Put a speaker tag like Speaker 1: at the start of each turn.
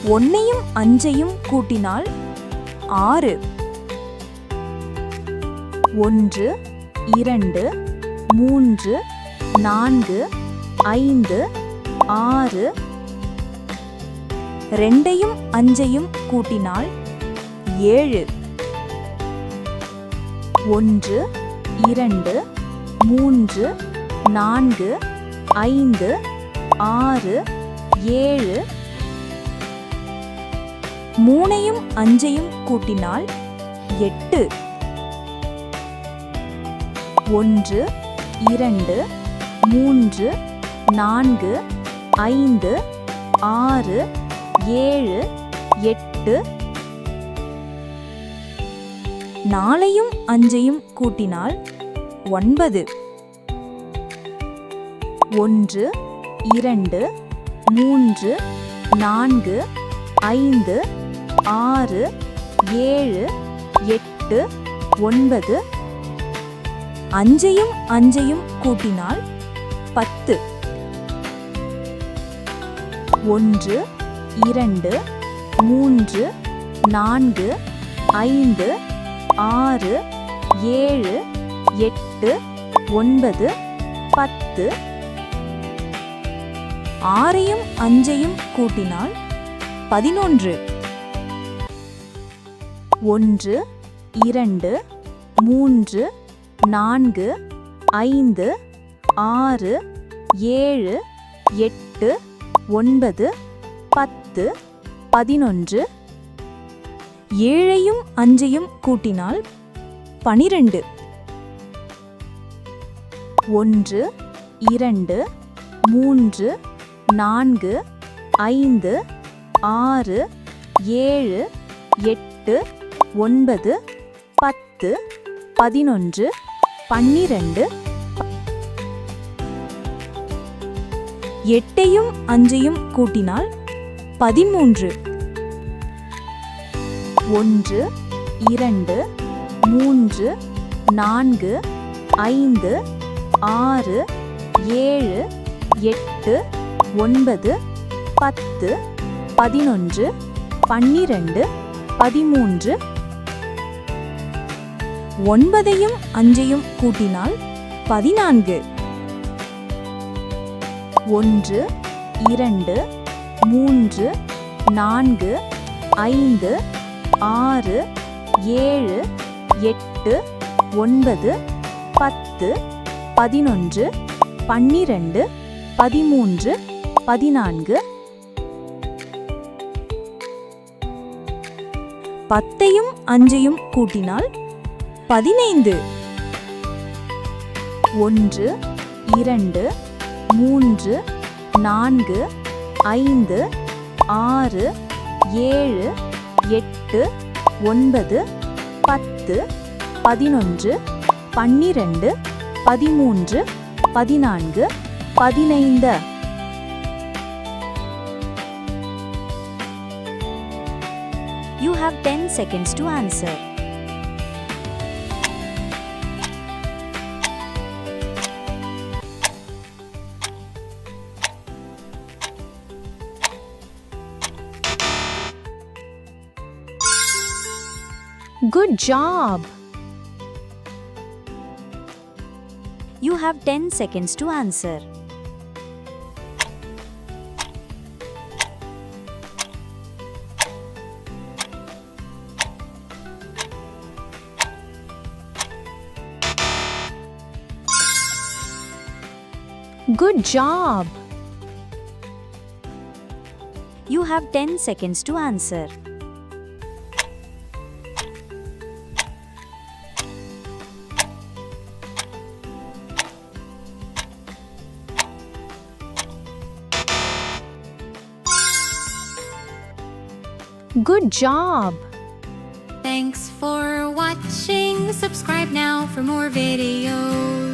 Speaker 1: 1ஐயும் 5ஐயும் கூட்டினால் 6. 1 2 3 4 5 6. 2ஐயும் 5ஐயும் கூட்டினால் 7. 1 2 3 4 5 6 7. 3ஐயும் 5ஐயும் கூட்டினால் 8. 1 2 3 4 5 6 7 8. 4ஐயும் 5ஐயும் கூட்டினால் 9. 1 2 3 4 5 6 7 8 9. 5ஐயும் 5ஐயும் கூட்டினால் 10. 1 2 3 4 5 6 7 8 9 10. 6ஐயும் 5ஐயும் கூட்டினால் 11. 1 2 3 4 5 6 7 8 9 10 11. 7ஐயும் 5ஐயும் கூட்டினால் 12. 1 2 3 4 5 6 7 8 9 10 11 12. 8ஐயும் 5ஐயும் கூட்டினால் 13. 1 2 3 4 5 6 7 8 9 10 11 12 13. 9ஐயும் 5ஐயும் கூட்டினால் 14. 1 2 3 4 5 6 7 8 9 10 11 12 13 14. 10ஐயும் 5ஐயும் கூட்டினால் 15. 1 2 3 4 5 6 7 8 9 10 11 12 13 14 15. You have 10 seconds to answer. Good job! You have 10 seconds to answer. Good job! You have 10 seconds to answer. Good job!
Speaker 2: Thanks for watching. Subscribe now for more videos.